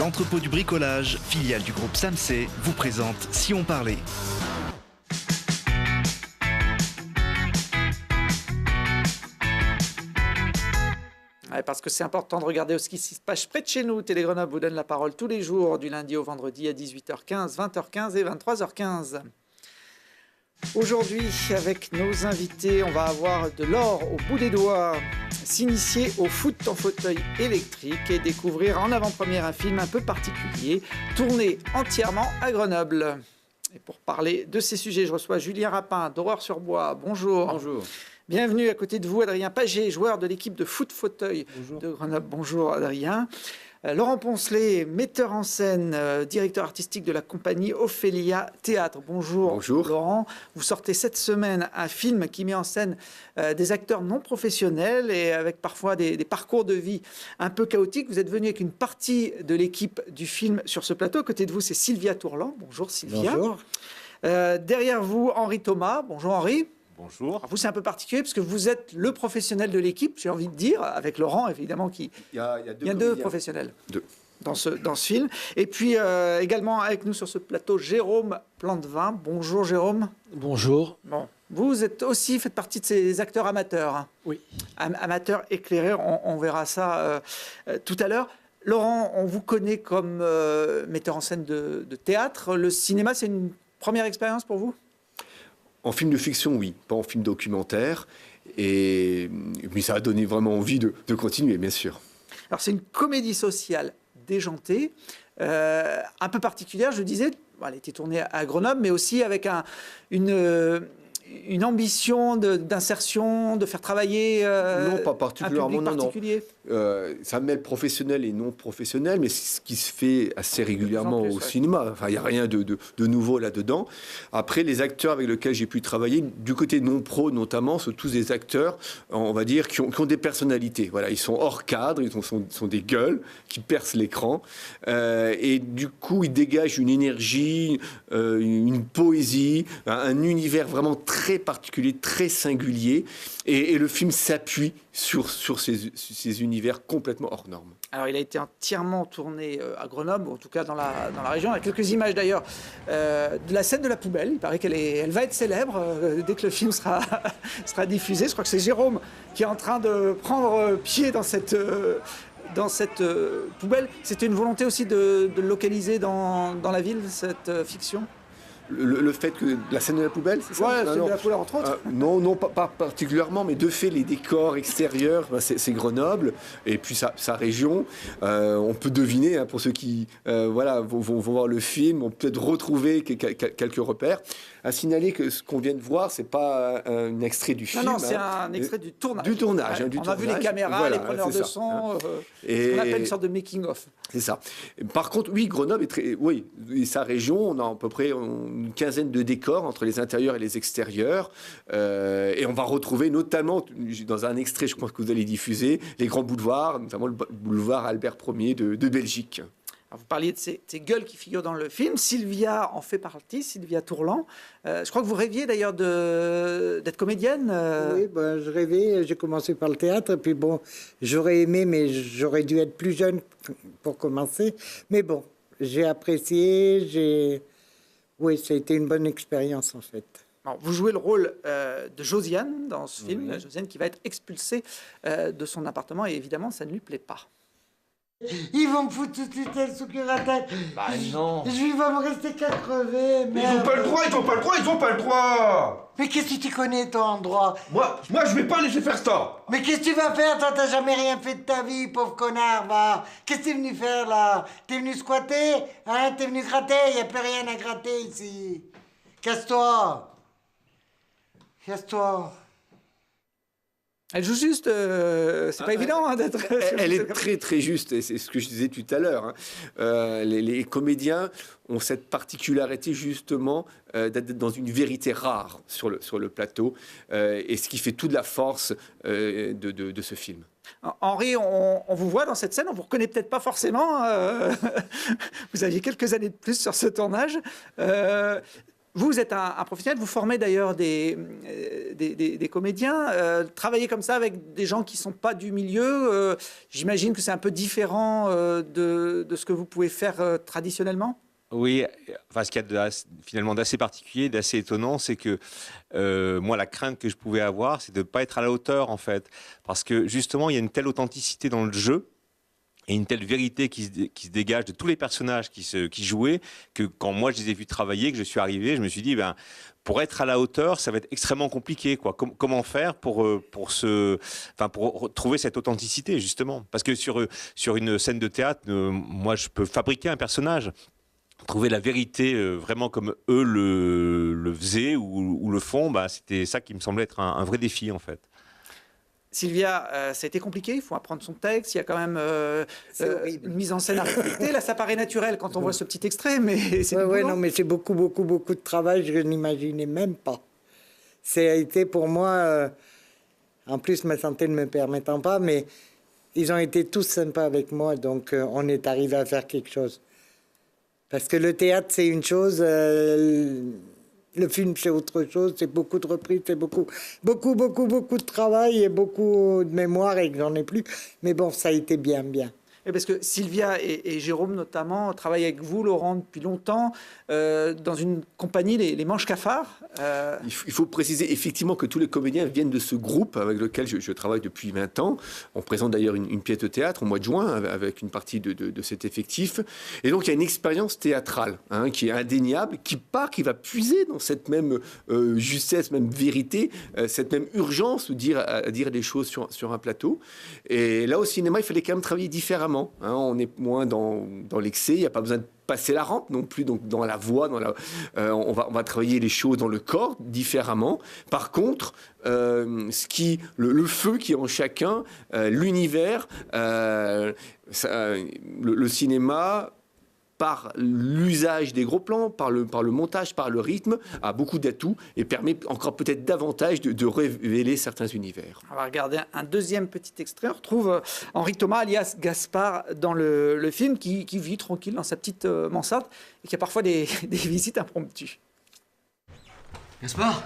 L'entrepôt du bricolage, filiale du groupe Samsey, vous présente Si on parlait. Ouais, parce que c'est important de regarder ce qui se passe près de chez nous. Télé Grenoble vous donne la parole tous les jours, du lundi au vendredi à 18h15, 20h15 et 23h15. Aujourd'hui, avec nos invités, on va avoir de l'or au bout des doigts, s'initier au foot en fauteuil électrique et découvrir en avant-première un film un peu particulier, tourné entièrement à Grenoble. Et pour parler de ces sujets, je reçois Julien Rapin d'Horreur-sur-Bois. Bonjour. Bonjour. Bienvenue à côté de vous, Adrien Paget, joueur de l'équipe de foot fauteuil de Grenoble. Bonjour Adrien. Laurent Poncelet, metteur en scène, directeur artistique de la compagnie Ophélia Théâtre. Bonjour. Bonjour. Laurent. Vous sortez cette semaine un film qui met en scène des acteurs non professionnels et avec parfois des parcours de vie un peu chaotiques. Vous êtes venu avec une partie de l'équipe du film sur ce plateau. À côté de vous, c'est Sylvia Tourlan. Bonjour Sylvia. Bonjour. Derrière vous, Henri Thomas. Bonjour Henri. Bonjour. Alors vous, c'est un peu particulier parce que vous êtes le professionnel de l'équipe, j'ai envie de dire, avec Laurent, évidemment, qui... Il y a deux professionnels Deux. Dans ce film. Et puis, également avec nous sur ce plateau, Jérôme Plantevin. Bonjour, Jérôme. Bonjour. Bon, vous êtes aussi, faites partie de ces acteurs amateurs. Hein. Oui. Amateurs éclairés, on verra ça tout à l'heure. Laurent, on vous connaît comme metteur en scène de théâtre. Le cinéma, c'est une première expérience pour vous ? En film de fiction, oui, pas en film documentaire. Mais ça a donné vraiment envie de continuer, bien sûr. Alors, c'est une comédie sociale déjantée, un peu particulière, je disais. Elle a été tournée à Grenoble, mais aussi avec une ambition d'insertion, de faire travailler non, pas particulièrement, un public particulier. Ça mêle professionnel et non professionnel, mais c'est ce qui se fait assez régulièrement au cinéma. Enfin, il n'y a rien de nouveau là-dedans. Après, les acteurs avec lesquels j'ai pu travailler, du côté non-pro notamment, sont tous des acteurs, on va dire, qui ont des personnalités. Voilà, ils sont hors cadre, ils sont des gueules qui percent l'écran. Et du coup, ils dégagent une énergie, une poésie, un univers vraiment très particulier, très singulier. Et le film s'appuie sur ces univers complètement hors normes. Alors, il a été entièrement tourné à Grenoble, ou en tout cas dans la région. Il y a quelques images d'ailleurs de la scène de la poubelle. Il paraît qu'elle va être célèbre dès que le film sera diffusé. Je crois que c'est Jérôme qui est en train de prendre pied dans cette poubelle. C'était une volonté aussi de le localiser dans la ville, cette fiction ? Le fait que la scène de la poubelle, c'est ça ? Ouais, la scène de la poubelle, entre autres. Non, pas particulièrement, mais de fait, les décors extérieurs, c'est Grenoble, et puis sa région. On peut deviner, pour ceux qui vont voir le film, on peut peut-être retrouver quelques repères. À signaler que ce qu'on vient de voir, c'est pas un extrait du film. Non, c'est un extrait du tournage. Du tournage. On a vu les caméras, les preneurs de son, ce qu'on appelle une sorte de making-of. C'est ça. Par contre, oui, Grenoble et sa région, on a à peu près une quinzaine de décors entre les intérieurs et les extérieurs. Et on va retrouver notamment, dans un extrait, je pense que vous allez diffuser, les grands boulevards, notamment le boulevard Albert Ier de Belgique. Alors vous parliez de ces gueules qui figurent dans le film. Sylvia en fait partie, Sylvia Tourlan. Je crois que vous rêviez d'ailleurs d'être comédienne. Oui, je rêvais. J'ai commencé par le théâtre. Et puis j'aurais aimé, mais j'aurais dû être plus jeune pour commencer. Mais bon, j'ai apprécié. Oui, ça a été une bonne expérience en fait. Alors, vous jouez le rôle de Josiane dans ce film. Josiane qui va être expulsée de son appartement et évidemment, ça ne lui plaît pas. Ils vont me foutre toute tutelle sous curatelle. Bah non. Je vais me rester qu'à crever. Mais ils ont pas le droit. Mais qu'est-ce que tu connais, toi, en droit? Moi, je vais pas laisser faire ça. Mais qu'est-ce que tu vas faire, toi? T'as jamais rien fait de ta vie, pauvre connard, va. Qu'est-ce que t'es venu faire, là? T'es venu squatter? Hein? T'es venu gratter? Y a plus rien à gratter, ici. Casse-toi. Elle joue juste, c'est pas évident d'être... Elle est très très juste, et c'est ce que je disais tout à l'heure. Les comédiens ont cette particularité justement d'être dans une vérité rare sur le plateau, et ce qui fait toute la force de ce film. Henri, on vous voit dans cette scène, on vous reconnaît peut-être pas forcément. Vous aviez quelques années de plus sur ce tournage. Vous êtes un professionnel, vous formez d'ailleurs des comédiens. Travailler comme ça avec des gens qui ne sont pas du milieu, j'imagine que c'est un peu différent de ce que vous pouvez faire traditionnellement. Oui, enfin, ce qu'il y a finalement d'assez particulier, d'assez étonnant, c'est que moi, la crainte que je pouvais avoir, c'est de ne pas être à la hauteur, en fait. Parce que justement, il y a une telle authenticité dans le jeu et une telle vérité qui se dégage de tous les personnages qui jouaient, que quand moi, je les ai vus travailler, que je suis arrivé, je me suis dit, ben, pour être à la hauteur, ça va être extrêmement compliqué, quoi. Comment faire pour trouver cette authenticité, justement? Parce que sur une scène de théâtre, moi, je peux fabriquer un personnage. Trouver la vérité vraiment comme eux le faisaient ou le font, bah, c'était ça qui me semblait être un vrai défi, en fait. Sylvia, ça a été compliqué, il faut apprendre son texte, il y a quand même une mise en scène à respecter. Là, ça paraît naturel quand on voit ce petit extrait, mais c'est non, mais c'est beaucoup de travail, je n'imaginais même pas. Ça a été pour moi, en plus ma santé ne me permettant pas, mais ils ont été tous sympas avec moi, donc on est arrivé à faire quelque chose. Parce que le théâtre, c'est une chose, le film, c'est autre chose, c'est beaucoup de reprises, c'est beaucoup de travail et beaucoup de mémoire et que j'en ai plus. Mais bon, ça a été bien. Et parce que Sylvia et Jérôme, notamment, travaillent avec vous, Laurent, depuis longtemps, dans une compagnie, les Manches Cafards. Il faut préciser effectivement que tous les comédiens viennent de ce groupe avec lequel je travaille depuis 20 ans. On présente d'ailleurs une pièce de théâtre au mois de juin avec une partie de cet effectif. Et donc, il y a une expérience théâtrale qui est indéniable, qui va puiser dans cette même justesse, même vérité, cette même urgence à dire des choses sur un plateau. Et là, au cinéma, il fallait quand même travailler différemment. On est moins dans l'excès, il n'y a pas besoin de passer la rampe non plus, donc dans la voix, on va travailler les choses dans le corps différemment. Par contre, le feu qui est en chacun, l'univers, le cinéma, par l'usage des gros plans, par le montage, par le rythme, a beaucoup d'atouts et permet encore peut-être davantage de révéler certains univers. On va regarder un deuxième petit extrait. On retrouve Henri Thomas, alias Gaspard, dans le film, qui vit tranquille dans sa petite mansarde et qui a parfois des visites impromptues. Gaspard,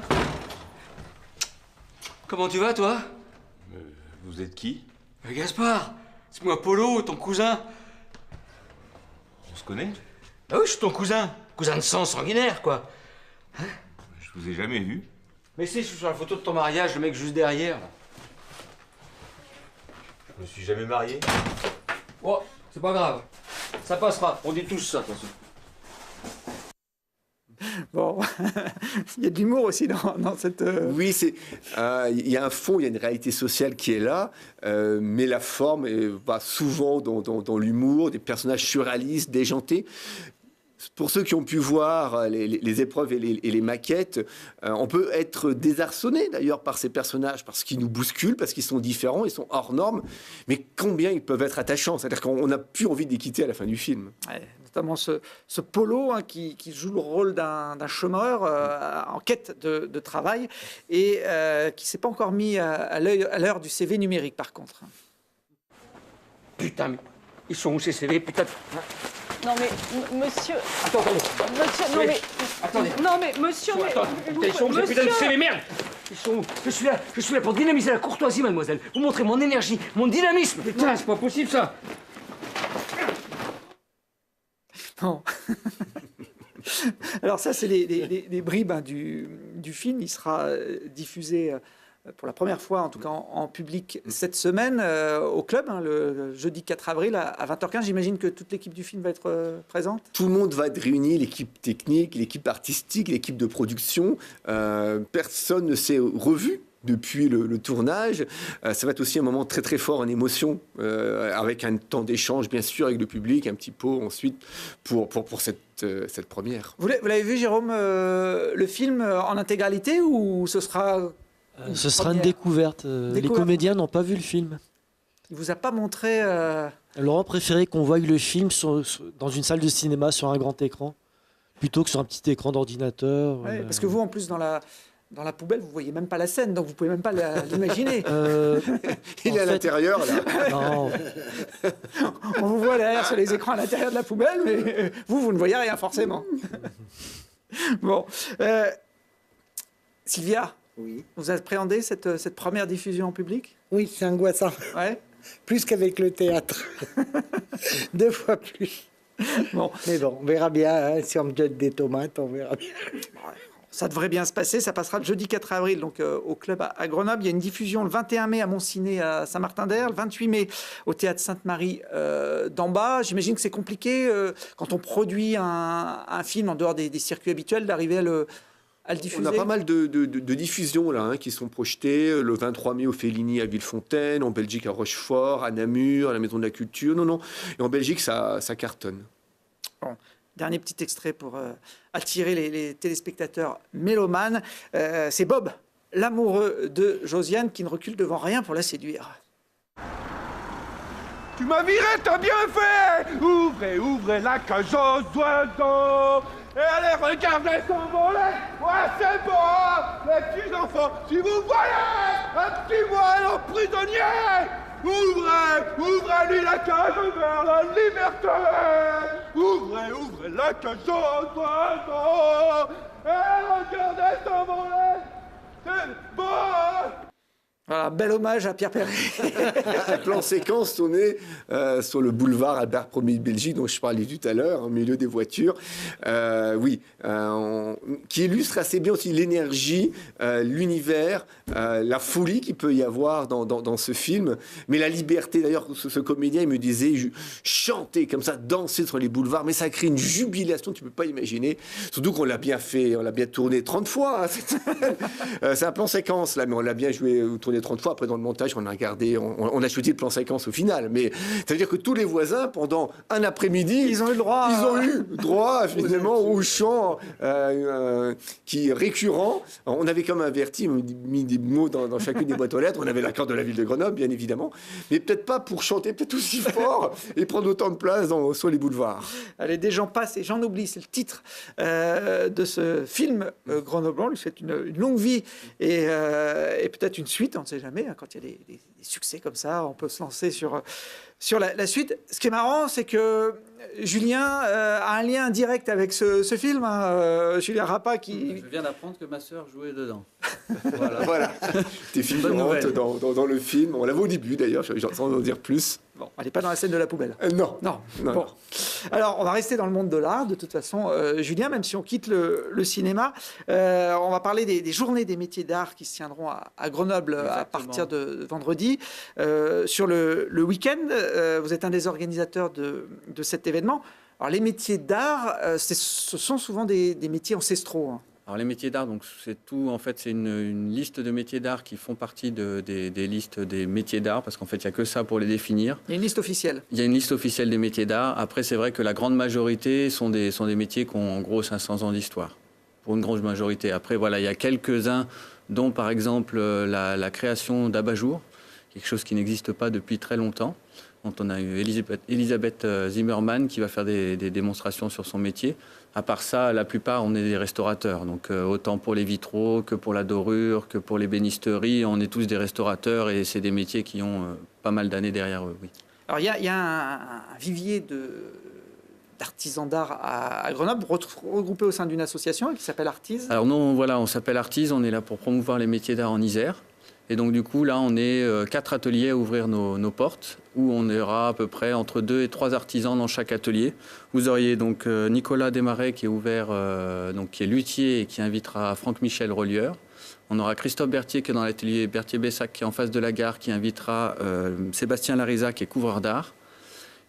comment tu vas, toi? Vous êtes qui? Gaspard, c'est moi Polo, ton cousin. On se connaît? Ah oui, je suis ton cousin. Cousin de sang sanguinaire, quoi. Je vous ai jamais vu. Mais si, je suis sur la photo de ton mariage, le mec juste derrière. Là. Je me suis jamais marié. Oh, c'est pas grave. Ça passera. On dit tous ça, de toute façon. Bon, il y a de l'humour aussi dans cette... Oui, il y a un fond, il y a une réalité sociale qui est là, mais la forme va souvent dans l'humour, des personnages surréalistes, déjantés. Pour ceux qui ont pu voir les épreuves et les maquettes, on peut être désarçonné d'ailleurs par ces personnages, parce qu'ils nous bousculent, parce qu'ils sont différents, ils sont hors normes, mais combien ils peuvent être attachants. C'est-à-dire qu'on n'a plus envie de les quitter à la fin du film. Ouais, notamment ce Polo qui joue le rôle d'un chômeur en quête de travail et qui ne s'est pas encore mis à l'heure du CV numérique par contre. Putain, mais ils sont où ces CV, putain. Non mais, monsieur... Attendez. Monsieur, non mais... Attendez. Non mais, monsieur, mais... Ils sont où ces putain de CV, merde. Ils sont où? Je suis là pour dynamiser la courtoisie, mademoiselle. Vous montrer mon énergie, mon dynamisme. Putain, c'est pas possible, ça. Bon. Alors ça, c'est les bribes du film. Il sera diffusé pour la première fois, en tout cas en public, cette semaine au club, le jeudi 4 avril à 20h15. J'imagine que toute l'équipe du film va être présente. Tout le monde va être réuni, l'équipe technique, l'équipe artistique, l'équipe de production. Personne ne s'est revu depuis le tournage. Ça va être aussi un moment très très fort en émotion, avec un temps d'échange bien sûr avec le public, un petit pot ensuite pour cette première. Vous l'avez vu, Jérôme, le film en intégralité ou ce sera... Ce sera une découverte. Les comédiens n'ont pas vu le film. Il vous a pas montré... Laurent préférait qu'on voie le film dans une salle de cinéma sur un grand écran, plutôt que sur un petit écran d'ordinateur. Ouais, parce que vous, en plus, dans la poubelle, vous voyez même pas la scène, donc vous pouvez même pas l'imaginer. Il est à l'intérieur, là. Non. On vous voit derrière sur les écrans à l'intérieur de la poubelle, mais vous ne voyez rien forcément. Bon. Sylvia, Oui. vous appréhendez cette première diffusion en public? Oui, c'est angoissant. Ouais. Plus qu'avec le théâtre. 2 fois plus. Bon. Mais bon, on verra bien. Hein. Si on me jette des tomates, on verra bien. Ça devrait bien se passer. Ça passera le jeudi 4 avril donc, au club à Grenoble. Il y a une diffusion le 21 mai à Montciné à Saint-Martin-d'Air, le 28 mai au théâtre Sainte-Marie d'en bas. J'imagine que c'est compliqué quand on produit un film en dehors des circuits habituels d'arriver à le diffuser. On a pas mal de diffusions là, hein, qui sont projetées. Le 23 mai au Fellini à Villefontaine, en Belgique à Rochefort, à Namur, à la Maison de la Culture. Non. Et en Belgique, ça cartonne. Bon. Dernier petit extrait pour attirer les téléspectateurs mélomanes. C'est Bob, l'amoureux de Josiane, qui ne recule devant rien pour la séduire. Tu m'as viré, t'as bien fait. Ouvrez la cage aux oiseaux. Et allez, regardez s'envoler. Ouais, c'est bon, les petits enfants. Si vous voyez un petit voile prisonnier, ouvrez-lui la cage vers la liberté. Ouvrez la cage aux oiseaux. Et regardez s'envoler. C'est bon. Voilà, bel hommage à Pierre Perret. Plan séquence tourné sur le boulevard Albert Ier de Belgique, dont je parlais tout à l'heure, au milieu des voitures. Qui illustre assez bien aussi l'énergie, l'univers, la folie qu'il peut y avoir dans ce film. Mais la liberté, d'ailleurs, ce comédien, il me disait, chanter comme ça, danser sur les boulevards, mais ça crée une jubilation, tu ne peux pas imaginer. Surtout qu'on l'a bien fait, on l'a bien tourné 30 fois. Hein, c'est un plan séquence, là, mais on l'a bien joué, tourné 30 fois. Après, dans le montage, on a regardé, on a shooté le plan séquence au final. Mais ça veut dire que tous les voisins, pendant un après-midi, ils ont eu droit finalement au chant qui est récurrent. On avait comme averti, mis des mots dans chacune des boîtes aux lettres. On avait l'accord de la ville de Grenoble, bien évidemment, mais peut-être pas pour chanter peut-être aussi fort et prendre autant de place sur les boulevards. Allez, des gens passent et j'en oublie, c'est le titre de ce film. Grenoble, on lui souhaite une longue vie et peut-être une suite. On ne sait jamais, hein, quand il y a des succès comme ça, on peut se lancer sur la suite. Ce qui est marrant, c'est que Julien a un lien direct avec ce film. Hein, Julien Rappa qui... Je viens d'apprendre que ma sœur jouait dedans. Voilà. T'es figurante dans le film. On l'avait au début d'ailleurs, sans en dire plus. Bon, elle n'est pas dans la scène de la poubelle. Non. Bon. Alors, on va rester dans le monde de l'art, de toute façon. Julien, même si on quitte le cinéma, on va parler des journées des métiers d'art qui se tiendront à Grenoble. Exactement. À partir de vendredi. Sur le week-end, vous êtes un des organisateurs de cet événement. Alors, les métiers d'art, ce sont souvent des métiers ancestraux. Hein. Alors les métiers d'art, donc c'est tout. En fait, c'est une liste de métiers d'art qui font partie des listes des métiers d'art, parce qu'en fait, il n'y a que ça pour les définir. Il y a une liste officielle. Il y a une liste officielle des métiers d'art. Après, c'est vrai que la grande majorité sont des métiers qui ont en gros 500 ans d'histoire, pour une grande majorité. Après, voilà, il y a quelques-uns, dont par exemple la création d'abat-jour, quelque chose qui n'existe pas depuis très longtemps. Donc, on a eu Elisabeth Zimmermann qui va faire des démonstrations sur son métier. À part ça, la plupart, on est des restaurateurs. Donc, autant pour les vitraux que pour la dorure, que pour l'ébénisterie, on est tous des restaurateurs et c'est des métiers qui ont pas mal d'années derrière eux, oui. Alors, il y a un vivier d'artisans d'art à Grenoble, regroupé au sein d'une association qui s'appelle Artise. Alors, nous, on s'appelle Artise, on est là pour promouvoir les métiers d'art en Isère. Et donc, du coup, là, on est 4 ateliers à ouvrir nos portes, où on aura à peu près entre 2 et 3 artisans dans chaque atelier. Vous auriez donc Nicolas Desmarais qui est ouvert, donc qui est luthier et qui invitera Franck-Michel Relieur. On aura Christophe Berthier qui est dans l'atelier Berthier-Bessac qui est en face de la gare, qui invitera Sébastien Larisa qui est couvreur d'art.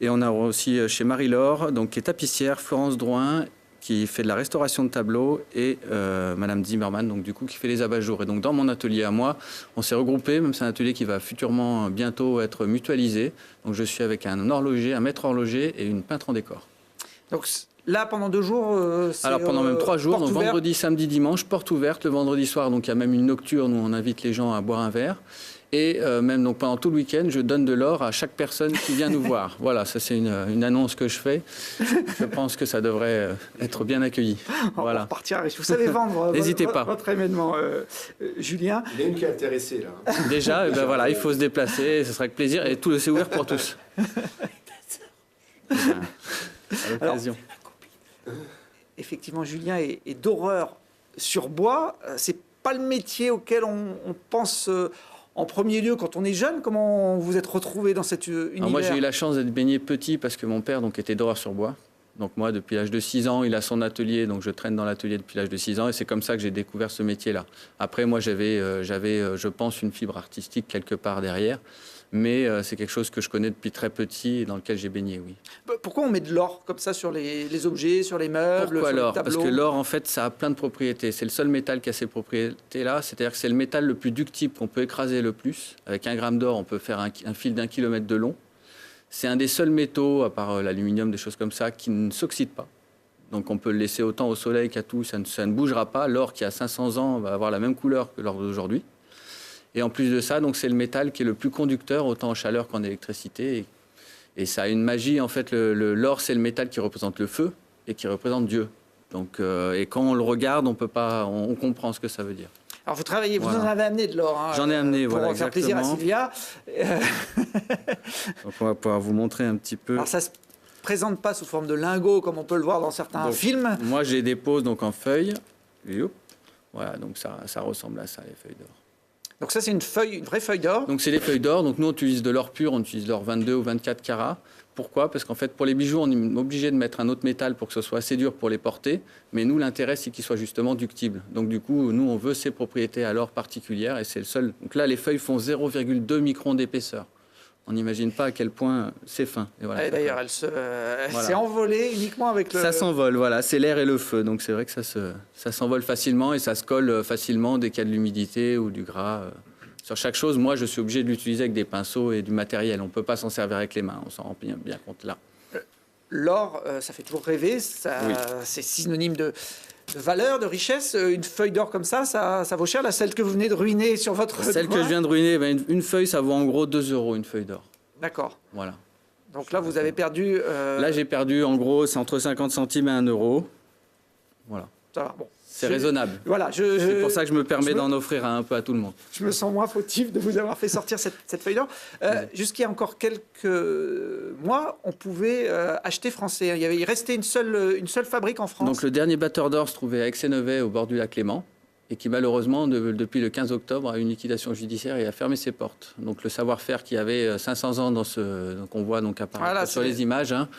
Et on a aussi chez Marie-Laure, donc qui est tapissière, Florence Drouin, qui fait de la restauration de tableaux, et Madame Zimmermann, donc du coup, qui fait les abat-jours. Et donc, dans mon atelier à moi, on s'est regroupé, même c'est un atelier qui va futurement, bientôt, être mutualisé. Donc, je suis avec un horloger, un maître horloger et une peintre en décor. Donc, là, pendant 2 jours, alors, pendant même 3 jours, donc vendredi, samedi, dimanche, porte ouverte. Le vendredi soir, donc il y a même une nocturne où on invite les gens à boire un verre. Et même donc, pendant tout le week-end, je donne de l'or à chaque personne qui vient nous voir. Voilà, ça c'est une annonce que je fais. Je pense que ça devrait être bien accueilli. Voilà. On va repartir. Vous savez vendre N'hésitez pas. Votre événement, Julien. Il y a une qui est intéressée là. Déjà, ben voilà, il faut se déplacer, ce sera avec plaisir. Et tout c'est ouvert pour tous. À l'occasion. effectivement, Julien, est doreur sur bois. C'est pas le métier auquel on pense en premier lieu quand on est jeune. Comment vous êtes retrouvé dans cet univers? Alors moi, j'ai eu la chance d'être baigné petit parce que mon père donc, était doreur sur bois. Donc moi, depuis l'âge de 6 ans, il a son atelier, donc je traîne dans l'atelier depuis l'âge de 6 ans, et c'est comme ça que j'ai découvert ce métier-là. Après, moi, j'avais, je pense, une fibre artistique quelque part derrière, mais c'est quelque chose que je connais depuis très petit et dans lequel j'ai baigné, oui. Pourquoi on met de l'or comme ça sur les objets, sur les meubles, Pourquoi sur l'or? les tableaux? Parce que l'or, en fait, ça a plein de propriétés. C'est le seul métal qui a ces propriétés-là, c'est-à-dire que c'est le métal le plus ductible qu'on peut écraser le plus. Avec 1 gramme d'or, on peut faire un fil d'1 kilomètre de long. C'est un des seuls métaux, à part l'aluminium, des choses comme ça, qui ne s'oxyde pas. Donc on peut le laisser autant au soleil qu'à tout, ça ne bougera pas. L'or qui a 500 ans va avoir la même couleur que l'or d'aujourd'hui. Et en plus de ça, donc c'est le métal qui est le plus conducteur, autant en chaleur qu'en électricité. Et ça a une magie, en fait, l'or c'est le métal qui représente le feu et qui représente Dieu. Donc, et quand on le regarde, on comprend ce que ça veut dire. Alors vous travaillez, vous Voilà. en avez amené de l'or. Hein, J'en ai amené, pour voilà, faire plaisir à exactement. Sylvia. Donc on va pouvoir vous montrer un petit peu. Alors ça se présente pas sous forme de lingots comme on peut le voir dans certains Donc, films. Moi, je les dépose donc en feuilles. Et hop. Voilà, donc ça ressemble à ça, les feuilles d'or. Donc ça c'est une vraie feuille d'or. Donc c'est des feuilles d'or. Donc nous, on utilise de l'or pur, on utilise l'or 22 ou 24 carats. Pourquoi? Parce qu'en fait, pour les bijoux, on est obligé de mettre un autre métal pour que ce soit assez dur pour les porter. Mais nous, l'intérêt, c'est qu'il soit justement ductible. Donc du coup, nous, on veut ces propriétés à l'or particulières et c'est le seul. Donc là, les feuilles font 0,2 microns d'épaisseur. On n'imagine pas à quel point c'est fin. Et voilà, D'ailleurs, elle s'est envolée uniquement avec le... Ça s'envole, voilà. C'est l'air et le feu. Donc c'est vrai que ça s'envole facilement et ça se colle facilement dès qu'il y a de l'humidité ou du gras. Sur chaque chose, moi, je suis obligé de l'utiliser avec des pinceaux et du matériel. On ne peut pas s'en servir avec les mains. On s'en rend bien compte là. L'or, ça fait toujours rêver. Oui. C'est synonyme de valeur, de richesse. Une feuille d'or comme ça vaut cher. Celle que vous venez de ruiner sur votre Celle que je viens de ruiner, ben, une feuille, ça vaut en gros 2 €, une feuille d'or. D'accord. Voilà. Donc là, vous avez perdu... Là, j'ai perdu, en gros, c'est entre 50 centimes et 1 €. Voilà. Ça va, bon. C'est raisonnable. Voilà, c'est pour ça que je me permets d'en offrir un peu à tout le monde. Je me sens moins fautif de vous avoir fait sortir cette feuille d'or. Jusqu'il y a encore quelques mois, on pouvait acheter français. Il restait une seule fabrique en France. Donc le dernier batteur d'or se trouvait à Aix-et-Nevet, au bord du lac Léman, et qui malheureusement, depuis le 15 octobre, a eu une liquidation judiciaire et a fermé ses portes. Donc le savoir-faire qui avait 500 ans qu'on voit donc apparaître sur les images, hein,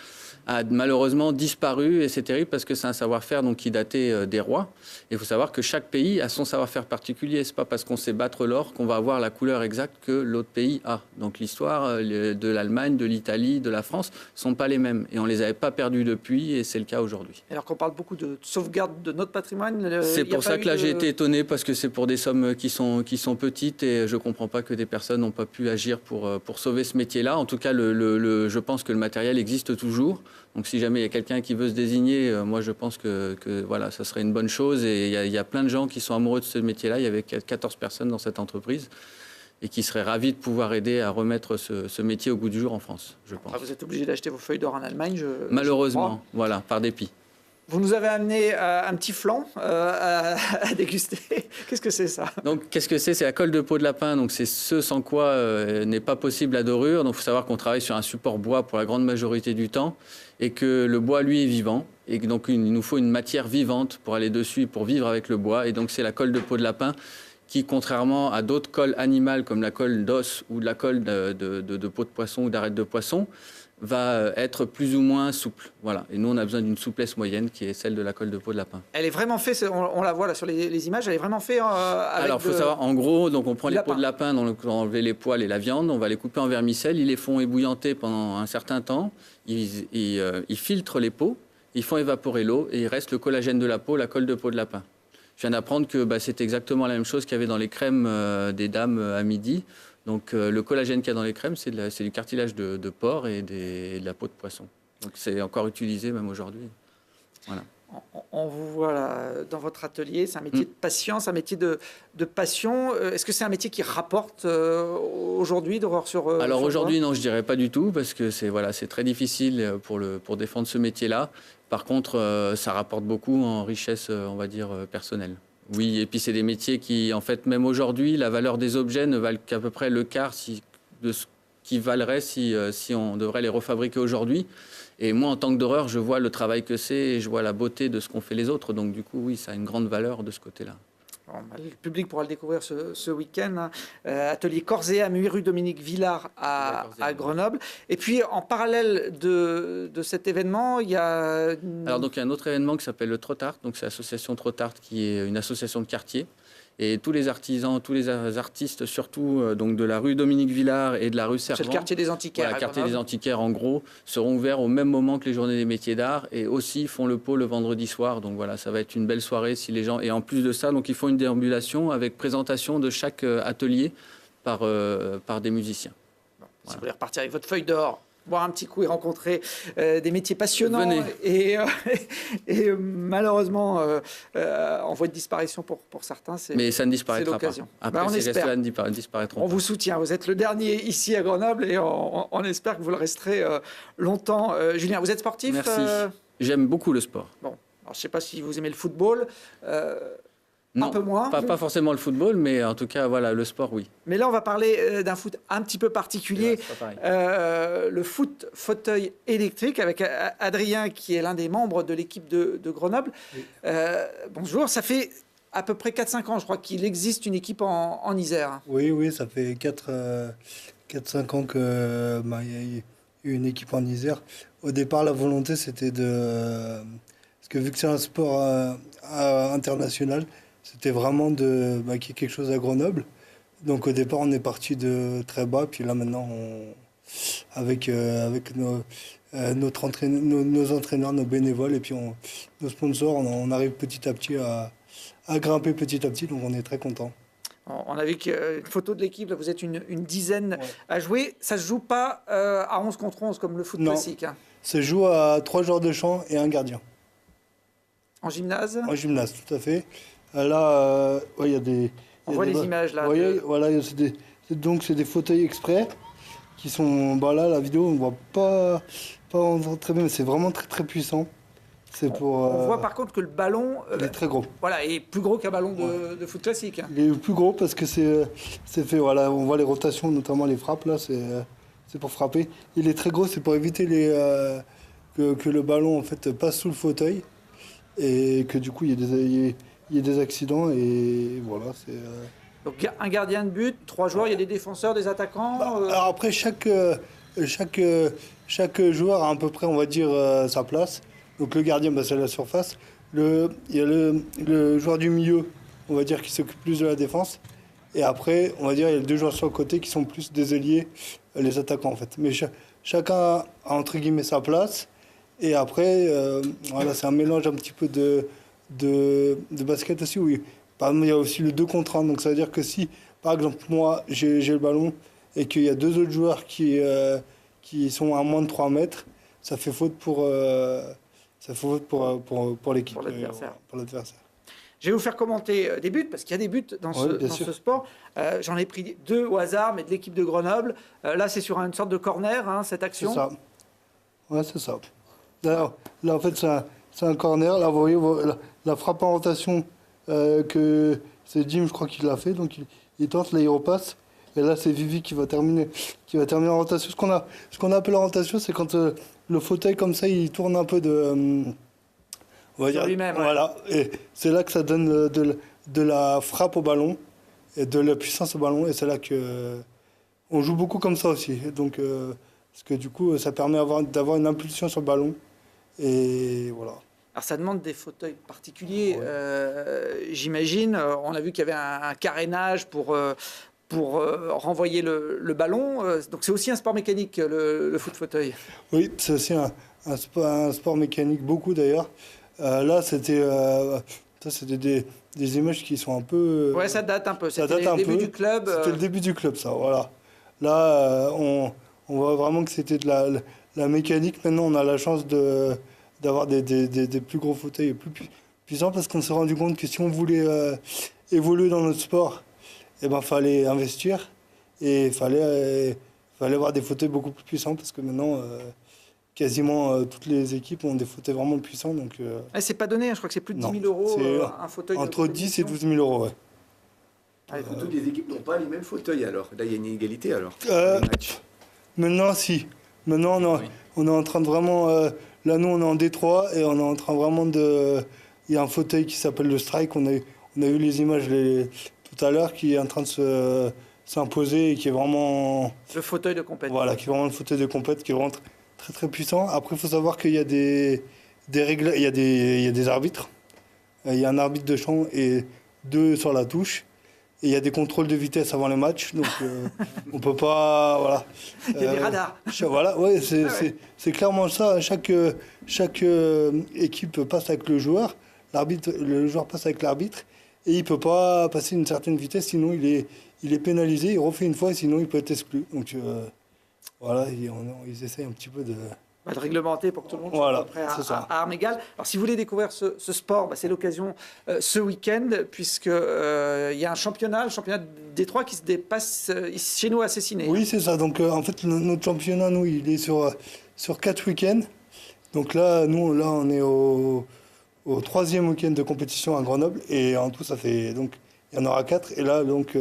a malheureusement disparu, et c'est terrible parce que c'est un savoir-faire donc qui datait des rois. Il faut savoir que chaque pays a son savoir-faire particulier. C'est pas parce qu'on sait battre l'or qu'on va avoir la couleur exacte que l'autre pays a. Donc l'histoire de l'Allemagne, de l'Italie, de la France sont pas les mêmes, et on les avait pas perdus depuis, et c'est le cas aujourd'hui. Alors qu'on parle beaucoup de sauvegarde de notre patrimoine. C'est pour ça que là j'ai été étonné, parce que c'est pour des sommes qui sont petites, et je comprends pas que des personnes n'ont pas pu agir pour sauver ce métier-là. En tout cas, je pense que le matériel existe toujours. Donc si jamais il y a quelqu'un qui veut se désigner, moi je pense que voilà, ça serait une bonne chose. Et il y a plein de gens qui sont amoureux de ce métier-là. Il y avait 14 personnes dans cette entreprise et qui seraient ravis de pouvoir aider à remettre ce métier au goût du jour en France, je pense. Vous êtes obligé d'acheter vos feuilles d'or en Allemagne, malheureusement, voilà, par dépit. Vous nous avez amené un petit flan à déguster. Qu'est-ce que c'est ça? Donc, qu'est-ce que c'est? C'est la colle de peau de lapin. Donc, c'est ce sans quoi n'est pas possible la dorure. Donc, il faut savoir qu'on travaille sur un support bois pour la grande majorité du temps, et que le bois, lui, est vivant. Et donc, il nous faut une matière vivante pour aller dessus, pour vivre avec le bois. Et donc, c'est la colle de peau de lapin qui, contrairement à d'autres colles animales comme la colle d'os ou de la colle de peau de poisson ou d'arête de poisson, va être plus ou moins souple. Voilà. Et nous, on a besoin d'une souplesse moyenne qui est celle de la colle de peau de lapin. Elle est vraiment faite, on la voit là sur les images, elle est vraiment faite avec... Alors, il faut savoir, en gros, donc on prend les peaux de lapin, donc on va enlever les poils et la viande, on va les couper en vermicelle, ils les font ébouillanter pendant un certain temps, ils filtrent les peaux, ils font évaporer l'eau, et il reste le collagène de la peau, la colle de peau de lapin. Je viens d'apprendre que c'est exactement la même chose qu'il y avait dans les crèmes des dames à midi. Donc le collagène qu'il y a dans les crèmes, c'est du cartilage de porc et de la peau de poisson. Donc c'est encore utilisé même aujourd'hui. Voilà. On vous voit là, dans votre atelier, c'est un métier de patience, un métier de passion. Est-ce que c'est un métier qui rapporte aujourd'hui d'horreur sur Alors sur aujourd'hui, non, je dirais pas du tout, parce que c'est très difficile pour défendre ce métier-là. Par contre, ça rapporte beaucoup en richesse, on va dire, personnelle. Oui, et puis c'est des métiers qui, en fait, même aujourd'hui, la valeur des objets ne valent qu'à peu près le quart de ce qui valeraient si on devrait les refabriquer aujourd'hui. Et moi, en tant que doreur, je vois le travail que c'est et je vois la beauté de ce qu'ont fait les autres. Donc du coup, oui, ça a une grande valeur de ce côté-là. Bon, le public pourra le découvrir ce week-end. Atelier Corzéa, rue Dominique Villard à Grenoble. Et puis, en parallèle de cet événement, il y a... Alors, donc, il y a un autre événement qui s'appelle le Trottart. Donc, c'est l'association Trottart qui est une association de quartier. Et tous les artisans, tous les artistes, surtout donc de la rue Dominique Villard et de la rue Servant, c'est le quartier des Antiquaires. Voilà, le quartier des Antiquaires, en gros, seront ouverts au même moment que les Journées des métiers d'art et aussi font le pot le vendredi soir. Donc voilà, ça va être une belle soirée si les gens. Et en plus de ça, donc ils font une déambulation avec présentation de chaque atelier par des musiciens. Bon, voilà. Si vous voulez repartir avec votre feuille d'or, boire un petit coup et rencontrer des métiers passionnants. Venez. Et malheureusement en voie de disparition pour certains. Mais ça ne disparaîtra pas. Après, on ces espère. restes-là ne disparaîtront pas. On vous soutient. Vous êtes le dernier ici à Grenoble et on espère que vous le resterez longtemps. Julien, vous êtes sportif? Merci. J'aime beaucoup le sport. Bon, alors, je ne sais pas si vous aimez le football. Non, un peu moins. Pas forcément le football, mais en tout cas, voilà, le sport, oui. Mais là, on va parler d'un foot un petit peu particulier. Le foot fauteuil électrique avec Adrien, qui est l'un des membres de l'équipe de Grenoble. Oui. Bonjour, ça fait à peu près 4-5 ans, je crois, qu'il existe une équipe en Isère. Oui, ça fait 4-5 ans qu'il y a eu une équipe en Isère. Au départ, la volonté, c'était de... Parce que vu que c'est un sport international, c'était vraiment qu'il y ait quelque chose à Grenoble. Donc au départ, on est parti de très bas. Puis là, maintenant, avec nos entraîneurs, nos bénévoles et puis nos sponsors, on arrive petit à petit à grimper petit à petit. Donc on est très contents. On a vu qu'une photo de l'équipe, vous êtes une dizaine à jouer. Ça ne se joue pas à 11 contre 11 comme le foot classique. Hein. Ça se joue à 3 joueurs de champ et un gardien. En gymnase? En gymnase, tout à fait. Là, il y a des... On voit les images là. Voilà, c'est des fauteuils exprès qui sont... là, la vidéo, on ne voit pas très bien, mais c'est vraiment très très puissant. On voit par contre que le ballon... il est très gros. Voilà, est plus gros qu'un ballon de foot classique. Hein. Il est plus gros parce que c'est fait... Voilà, on voit les rotations, notamment les frappes, là, c'est pour frapper. Il est très gros, c'est pour éviter que le ballon en fait, passe sous le fauteuil et que du coup, il y ait des accidents et voilà, Donc un gardien de but, 3 joueurs, il y a des défenseurs, des attaquants. Alors après, chaque joueur a à peu près, on va dire, sa place. Donc le gardien, c'est la surface. Il y a le joueur du milieu, on va dire, qui s'occupe plus de la défense. Et après, on va dire, il y a 2 joueurs sur le côté qui sont plus des ailiers, les attaquants en fait. Mais chacun a entre guillemets sa place. Et après, voilà, c'est un mélange un petit peu de basket aussi. Oui. Par exemple, il y a aussi le 2 contre 1. Donc ça veut dire que si, par exemple, moi, j'ai le ballon et qu'il y a 2 autres joueurs qui sont à moins de 3 mètres, ça fait faute pour l'équipe, pour l'adversaire. Je vais vous faire commenter des buts, parce qu'il y a des buts dans ce sport. J'en ai pris 2 au hasard, mais de l'équipe de Grenoble. Là, c'est sur une sorte de corner, hein, cette action. C'est ça. Ouais, c'est ça. Là, en fait, c'est un corner. Là, vous voyez la frappe en rotation, que c'est Jim, je crois, qui l'a fait. Donc, il tente, là, il repasse. Et là, c'est Vivi qui va terminer en rotation. Ce qu'on appelle en rotation, c'est quand le fauteuil, comme ça, il tourne un peu on va dire, lui-même. Voilà. Et c'est là que ça donne de la frappe au ballon et de la puissance au ballon. Et c'est là que on joue beaucoup comme ça aussi. Donc, parce que du coup, ça permet d'avoir une impulsion sur le ballon. Et voilà. Alors ça demande des fauteuils particuliers, j'imagine. On a vu qu'il y avait un carénage pour renvoyer le ballon. Donc c'est aussi un sport mécanique, le foot fauteuil. Oui, c'est aussi un sport mécanique, beaucoup d'ailleurs. Là, c'était des images qui sont un peu... Ouais, ça date un peu. C'était le début du club. C'était le début du club, ça, voilà. Là, on voit vraiment que c'était de la mécanique. Maintenant, on a la chance d'avoir des plus gros fauteuils et plus puissants parce qu'on s'est rendu compte que si on voulait évoluer dans notre sport, fallait investir et il fallait avoir des fauteuils beaucoup plus puissants parce que maintenant, quasiment toutes les équipes ont des fauteuils vraiment puissants. Donc, c'est pas donné, je crois que c'est plus de 10 000 euros un fauteuil. Entre 10 et 12 000 euros, ouais. Toutes les équipes n'ont pas les mêmes fauteuils alors. Là, il y a une inégalité alors. Maintenant, si. Maintenant, on est en train de vraiment... là, nous, on est en D3 et on est en train vraiment de... Il y a un fauteuil qui s'appelle le Strike. On a vu les images tout à l'heure qui est en train de s'imposer et qui est vraiment... Le fauteuil de compète. Voilà, qui est vraiment le fauteuil de compète, qui est vraiment très, très puissant. Après, il faut savoir qu'il y a des règles, il y a des arbitres. Il y a un arbitre de champ et 2 sur la touche. Et il y a des contrôles de vitesse avant les matchs, donc on peut pas, voilà. Il y a des radars. Voilà, ouais, c'est clairement ça. Chaque équipe passe avec le joueur, le joueur passe avec l'arbitre, et il peut pas passer une certaine vitesse, sinon il est pénalisé. Il refait une fois, sinon il peut être exclu. Donc voilà, ils essayent un petit peu de réglementer pour que tout le monde soit prêt à armes égales. Alors, si vous voulez découvrir ce sport, c'est l'occasion ce week-end, puisqu'il y a un championnat, le championnat D3 qui se dépasse chez nous à Cessiné. Oui, c'est ça. Donc, en fait, notre championnat, nous, il est sur 4 week-ends. Donc là, on est au 3e week-end de compétition à Grenoble. Et en tout, ça fait... Donc, il y en aura 4. Et là, donc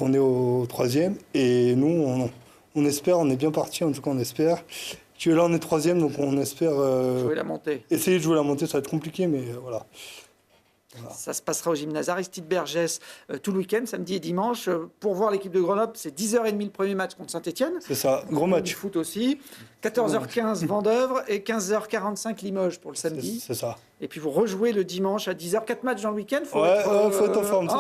on est au 3e. Et nous, on espère, on est bien parti, en tout cas on espère. Que là on est 3e, donc on espère jouer la montée. Essayer de jouer la montée, ça va être compliqué, mais voilà. Ça se passera au gymnase Aristide Bergès tout le week-end, samedi et dimanche. Pour voir l'équipe de Grenoble, c'est 10h30 le premier match contre Saint-Etienne. C'est ça, gros match. Du foot aussi. 14h15 Vendeuvre et 15h45 Limoges pour le samedi. C'est ça. Et puis vous rejouez le dimanche à 10h, 4 matchs dans le week-end. Faut être en forme.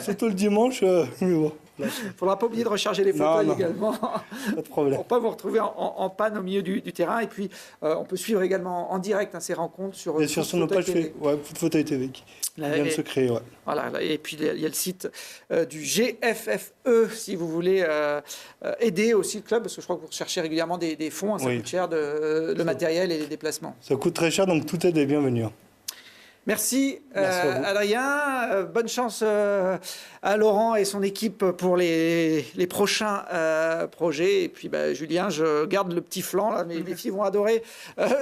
Surtout le dimanche. Mais bon. Il ne faudra pas oublier de recharger les fauteuils également. Pas de problème. Pour ne pas vous retrouver en panne au milieu du terrain. Et puis, on peut suivre également en direct ces rencontres sur nos pages Foot Fauteuil TV qui vient de se créer. Ouais. Voilà, et puis, il y a le site du GFFE, si vous voulez aider aussi le club, parce que je crois que vous recherchez régulièrement des fonds. Ça coûte cher, le matériel et les déplacements. Ça coûte très cher, donc tout aide est bienvenu. Merci Adrien, bonne chance à Laurent et son équipe pour les prochains projets. Et puis Julien, je garde le petit flanc là, les filles vont adorer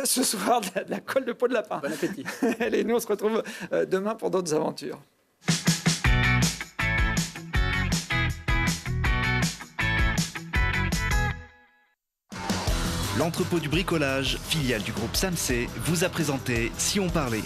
ce soir de la colle de peau de lapin. Bon appétit. Et nous on se retrouve demain pour d'autres aventures. L'entrepôt du bricolage, filiale du groupe Samsé, vous a présenté Si on parlait.